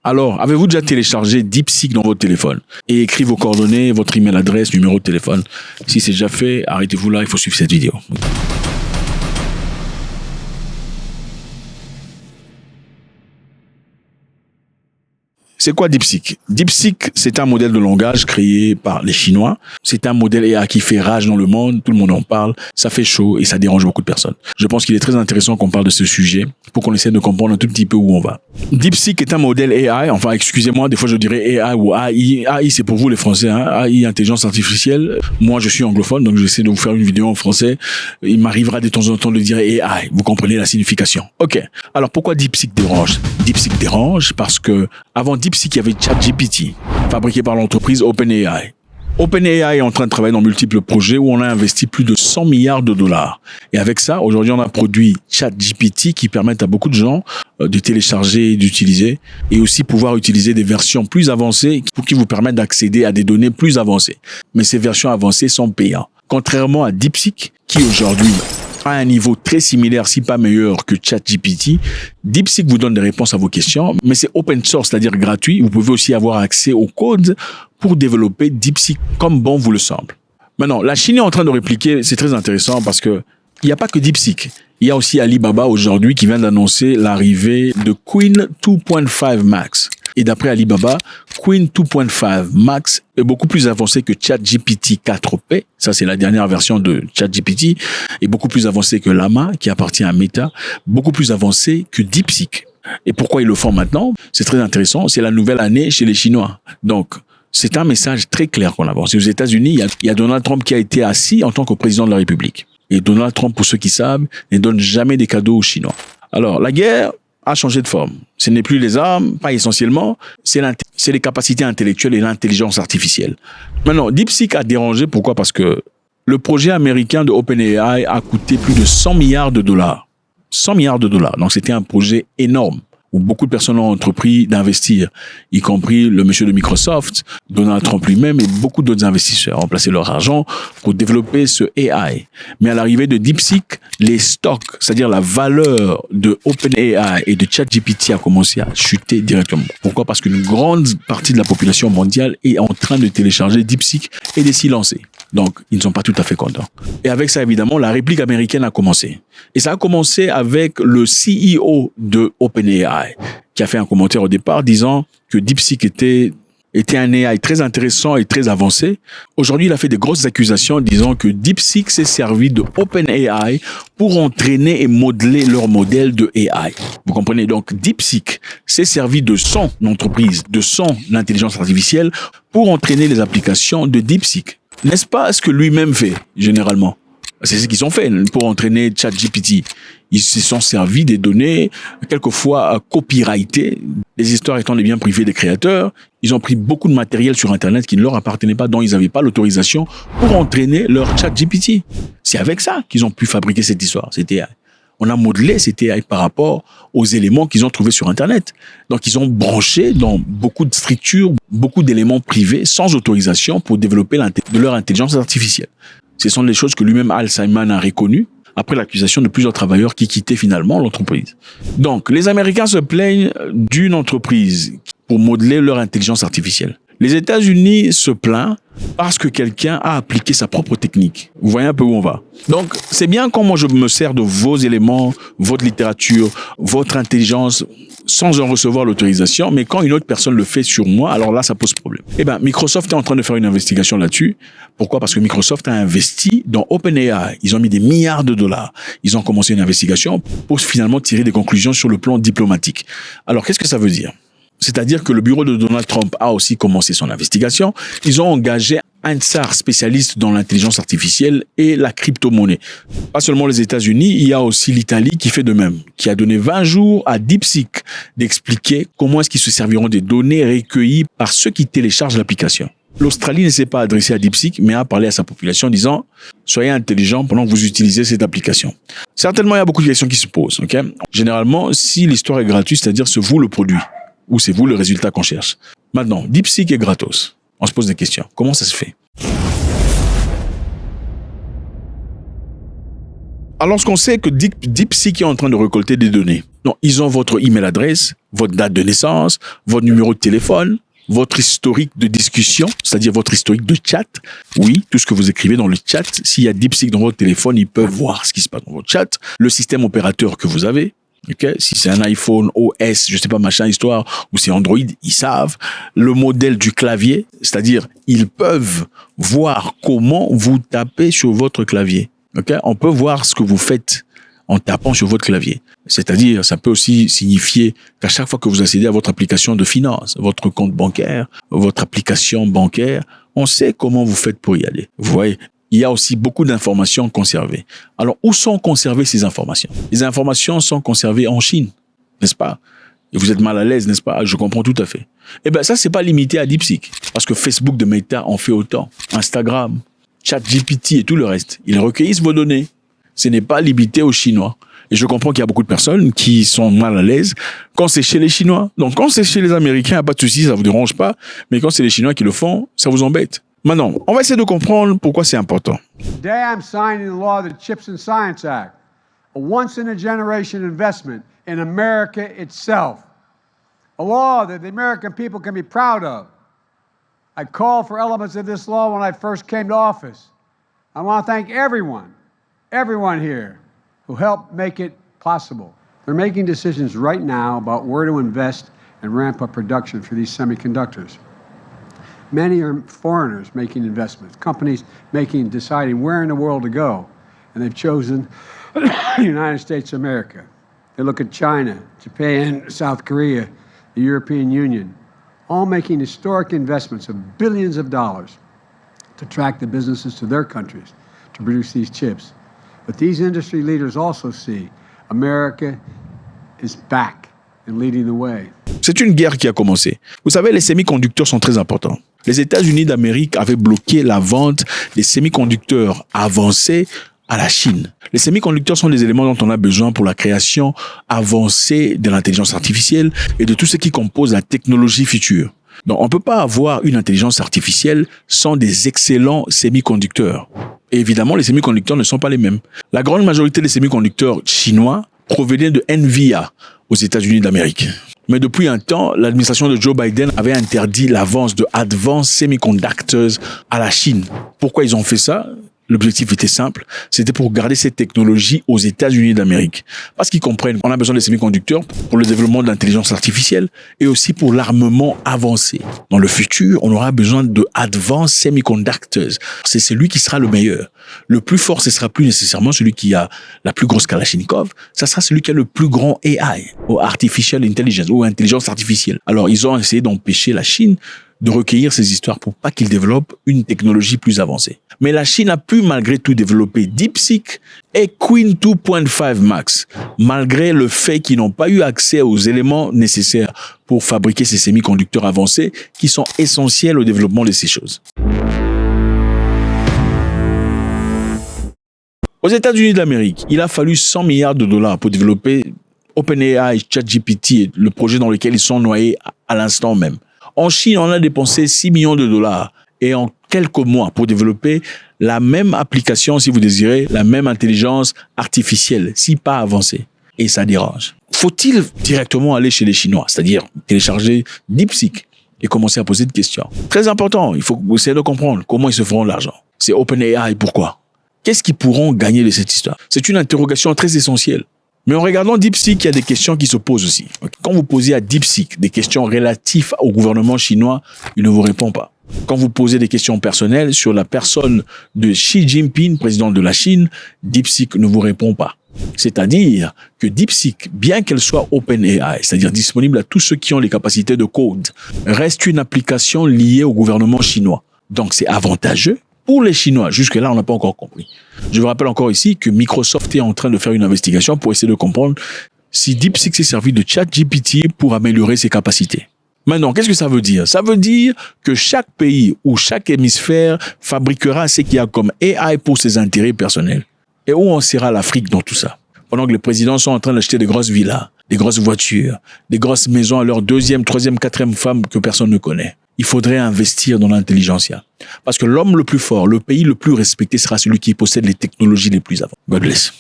Alors, avez-vous déjà téléchargé DeepSeek dans votre téléphone et écrit vos coordonnées, votre email adresse, numéro de téléphone? Si c'est déjà fait, arrêtez-vous là, il faut suivre cette vidéo. C'est quoi DeepSeek? DeepSeek, c'est un modèle de langage créé par les Chinois. C'est un modèle AI qui fait rage dans le monde. Tout le monde en parle. Ça fait chaud et ça dérange beaucoup de personnes. Je pense qu'il est très intéressant qu'on parle de ce sujet pour qu'on essaie de comprendre un tout petit peu où on va. DeepSeek est un modèle AI. Enfin, excusez-moi, des fois je dirais AI ou AI. AI, c'est pour vous les Français, hein. AI, intelligence artificielle. Moi, je suis anglophone, donc j'essaie de vous faire une vidéo en français. Il m'arrivera de temps en temps de dire AI. Vous comprenez la signification. OK. Alors, pourquoi DeepSeek dérange? DeepSeek dérange parce que avant DeepSeek, il y avait ChatGPT, fabriqué par l'entreprise OpenAI. OpenAI est en train de travailler dans multiples projets où on a investi plus de 100 milliards de dollars. Et avec ça, aujourd'hui, on a produit ChatGPT qui permettent à beaucoup de gens de télécharger et d'utiliser et aussi pouvoir utiliser des versions plus avancées pour qui vous permettent d'accéder à des données plus avancées. Mais ces versions avancées sont payantes. Contrairement à DeepSeek, qui aujourd'hui à un niveau très similaire, si pas meilleur que ChatGPT, DeepSeek vous donne des réponses à vos questions, mais c'est open source, c'est-à-dire gratuit. Vous pouvez aussi avoir accès au code pour développer DeepSeek comme bon vous le semble. Maintenant, la Chine est en train de répliquer, c'est très intéressant parce que il n'y a pas que DeepSeek. Il y a aussi Alibaba aujourd'hui qui vient d'annoncer l'arrivée de Qwen 2.5 Max. Et d'après Alibaba, Qwen 2.5 Max est beaucoup plus avancé que ChatGPT 4P. Ça, c'est la dernière version de ChatGPT. Et beaucoup plus avancé que Llama, qui appartient à Meta. Beaucoup plus avancé que DeepSeek. Et pourquoi ils le font maintenant? C'est très intéressant. C'est la nouvelle année chez les Chinois. Donc, c'est un message très clair qu'on avance. Et aux États-Unis, il y a Donald Trump qui a été assis en tant que président de la République. Et Donald Trump, pour ceux qui savent, ne donne jamais des cadeaux aux Chinois. Alors, la guerre a changé de forme. Ce n'est plus les armes, pas essentiellement, c'est les capacités intellectuelles et l'intelligence artificielle. Maintenant, DeepSeek a dérangé, pourquoi? Parce que le projet américain de OpenAI a coûté plus de 100 milliards de dollars. 100 milliards de dollars. Donc, c'était un projet énorme où beaucoup de personnes ont entrepris d'investir, y compris le monsieur de Microsoft, Donald Trump lui-même et beaucoup d'autres investisseurs ont placé leur argent pour développer ce AI. Mais à l'arrivée de DeepSeek, les stocks, c'est-à-dire la valeur de OpenAI et de ChatGPT a commencé à chuter directement. Pourquoi? Parce qu'une grande partie de la population mondiale est en train de télécharger DeepSeek et de s'y lancer. Donc, ils ne sont pas tout à fait contents. Et avec ça, évidemment, la réplique américaine a commencé. Et ça a commencé avec le CEO de OpenAI, qui a fait un commentaire au départ disant que DeepSeek était un AI très intéressant et très avancé. Aujourd'hui, il a fait des grosses accusations disant que DeepSeek s'est servi de OpenAI pour entraîner et modeler leur modèle de AI. Vous comprenez? Donc, DeepSeek s'est servi de son entreprise, de son intelligence artificielle pour entraîner les applications de DeepSeek. N'est-ce pas ce que lui-même fait, généralement? C'est ce qu'ils ont fait pour entraîner ChatGPT. Ils se sont servis des données, quelquefois copyrightées, les histoires étant des biens privés des créateurs. Ils ont pris beaucoup de matériel sur Internet qui ne leur appartenait pas, dont ils n'avaient pas l'autorisation pour entraîner leur ChatGPT. C'est avec ça qu'ils ont pu fabriquer cette histoire, cette AI. On a modelé cette AI par rapport aux éléments qu'ils ont trouvés sur Internet. Donc, ils ont branché dans beaucoup de structures, beaucoup d'éléments privés sans autorisation pour développer leur intelligence artificielle. Ce sont des choses que lui-même Al Simon a reconnues après l'accusation de plusieurs travailleurs qui quittaient finalement l'entreprise. Donc, les Américains se plaignent d'une entreprise pour modeler leur intelligence artificielle. Les États-Unis se plaignent parce que quelqu'un a appliqué sa propre technique. Vous voyez un peu où on va. Donc, c'est bien quand moi je me sers de vos éléments, votre littérature, votre intelligence, sans en recevoir l'autorisation, mais quand une autre personne le fait sur moi, alors là, ça pose problème. Eh ben, Microsoft est en train de faire une investigation là-dessus. Pourquoi? Parce que Microsoft a investi dans OpenAI. Ils ont mis des milliards de dollars. Ils ont commencé une investigation pour finalement tirer des conclusions sur le plan diplomatique. Alors, qu'est-ce que ça veut dire? C'est-à-dire que le bureau de Donald Trump a aussi commencé son investigation. Ils ont engagé un tsar spécialiste dans l'intelligence artificielle et la crypto-monnaie. Pas seulement les États-Unis, il y a aussi l'Italie qui fait de même, qui a donné 20 jours à DeepSeek d'expliquer comment est-ce qu'ils se serviront des données recueillies par ceux qui téléchargent l'application. L'Australie ne s'est pas adressée à DeepSeek, mais a parlé à sa population en disant « Soyez intelligents pendant que vous utilisez cette application ». Certainement, il y a beaucoup de questions qui se posent. Okay? Généralement, si l'histoire est gratuite, c'est-à-dire c'est vous le produit, ou c'est vous le résultat qu'on cherche. Maintenant, DeepSeek est gratos. On se pose des questions. Comment ça se fait? Alors, lorsqu'on sait que DeepSeek est en train de récolter des données, donc ils ont votre email adresse, votre date de naissance, votre numéro de téléphone, votre historique de discussion, c'est-à-dire votre historique de chat. Oui, tout ce que vous écrivez dans le chat, s'il y a DeepSeek dans votre téléphone, ils peuvent voir ce qui se passe dans votre chat, le système opérateur que vous avez. Okay? Si c'est un iPhone OS, je sais pas, machin, histoire, ou c'est Android, ils savent. Le modèle du clavier, c'est-à-dire, ils peuvent voir comment vous tapez sur votre clavier. Okay? On peut voir ce que vous faites en tapant sur votre clavier. C'est-à-dire, ça peut aussi signifier qu'à chaque fois que vous accédez à votre application de finance, votre compte bancaire, votre application bancaire, on sait comment vous faites pour y aller. Vous voyez, il y a aussi beaucoup d'informations conservées. Alors, où sont conservées ces informations? Les informations sont conservées en Chine, n'est-ce pas? Et vous êtes mal à l'aise, n'est-ce pas? Je comprends tout à fait. Eh bien, ça, c'est pas limité à DeepSeek. Parce que Facebook de Meta en fait autant. Instagram, ChatGPT et tout le reste. Ils recueillent vos données. Ce n'est pas limité aux Chinois. Et je comprends qu'il y a beaucoup de personnes qui sont mal à l'aise quand c'est chez les Chinois. Donc, quand c'est chez les Américains, pas de souci, ça vous dérange pas. Mais quand c'est les Chinois qui le font, ça vous embête. Maintenant, on va essayer de comprendre pourquoi c'est important. Today, I'm signing the law of the Chips and Science Act, a once-in-a-generation investment in America itself, a law that the American people can be proud of. I called for elements of this law when I first came to office. I want to thank everyone here who helped make it possible. They're making decisions right now about where to invest and ramp up production for these semiconductors. Many are foreigners making investments, companies deciding where in the world to go, and they've chosen the United States of America. They look at China, Japan, South Korea, the European Union, all making historic investments of billions of dollars to attract the businesses to their countries to produce these chips. But these industry leaders also see America is back and leading the way. C'est une guerre qui a commencé. Vous savez, les semi-conducteurs sont très importants. Les États-Unis d'Amérique avaient bloqué la vente des semi-conducteurs avancés à la Chine. Les semi-conducteurs sont des éléments dont on a besoin pour la création avancée de l'intelligence artificielle et de tout ce qui compose la technologie future. Donc, on ne peut pas avoir une intelligence artificielle sans des excellents semi-conducteurs. Et évidemment, les semi-conducteurs ne sont pas les mêmes. La grande majorité des semi-conducteurs chinois provenaient de NVIDIA aux États-Unis d'Amérique. Mais depuis un temps, l'administration de Joe Biden avait interdit l'avance de Advanced Semiconductors à la Chine. Pourquoi ils ont fait ça? L'objectif était simple, c'était pour garder cette technologie aux États-Unis d'Amérique. Parce qu'ils comprennent qu'on a besoin des semi-conducteurs pour le développement de l'intelligence artificielle et aussi pour l'armement avancé. Dans le futur, on aura besoin de Advanced Semiconductors. C'est celui qui sera le meilleur. Le plus fort, ce sera plus nécessairement celui qui a la plus grosse Kalachnikov, ça sera celui qui a le plus grand AI, ou Artificial Intelligence, ou intelligence artificielle. Alors, ils ont essayé d'empêcher la Chine de recueillir ces histoires pour pas qu'ils développent une technologie plus avancée. Mais la Chine a pu malgré tout développer DeepSeek et Queen 2.5 Max, malgré le fait qu'ils n'ont pas eu accès aux éléments nécessaires pour fabriquer ces semi-conducteurs avancés qui sont essentiels au développement de ces choses. Aux États-Unis d'Amérique, il a fallu 100 milliards de dollars pour développer OpenAI, ChatGPT, le projet dans lequel ils sont noyés à l'instant même. En Chine, on a dépensé 6 millions de dollars et en quelques mois pour développer la même application, si vous désirez, la même intelligence artificielle, si pas avancée. Et ça dérange. Faut-il directement aller chez les Chinois, c'est-à-dire télécharger DeepSeek et commencer à poser des questions? Très important, il faut essayer de comprendre comment ils se feront de l'argent. C'est OpenAI, pourquoi? Qu'est-ce qu'ils pourront gagner de cette histoire? C'est une interrogation très essentielle. Mais en regardant DeepSeek, il y a des questions qui se posent aussi. Quand vous posez à DeepSeek des questions relatives au gouvernement chinois, il ne vous répond pas. Quand vous posez des questions personnelles sur la personne de Xi Jinping, président de la Chine, DeepSeek ne vous répond pas. C'est-à-dire que DeepSeek, bien qu'elle soit OpenAI, c'est-à-dire disponible à tous ceux qui ont les capacités de code, reste une application liée au gouvernement chinois. Donc c'est avantageux pour les Chinois. Jusque-là, on n'a pas encore compris. Je vous rappelle encore ici que Microsoft est en train de faire une investigation pour essayer de comprendre si DeepSeek s'est servi de ChatGPT pour améliorer ses capacités. Maintenant, qu'est-ce que ça veut dire? Ça veut dire que chaque pays ou chaque hémisphère fabriquera ce qu'il y a comme AI pour ses intérêts personnels. Et où en sera l'Afrique dans tout ça? Pendant que les présidents sont en train d'acheter des grosses villas, des grosses voitures, des grosses maisons à leur deuxième, troisième, quatrième femme que personne ne connaît. Il faudrait investir dans l'intelligentsia. Parce que l'homme le plus fort, le pays le plus respecté sera celui qui possède les technologies les plus avançées. God bless.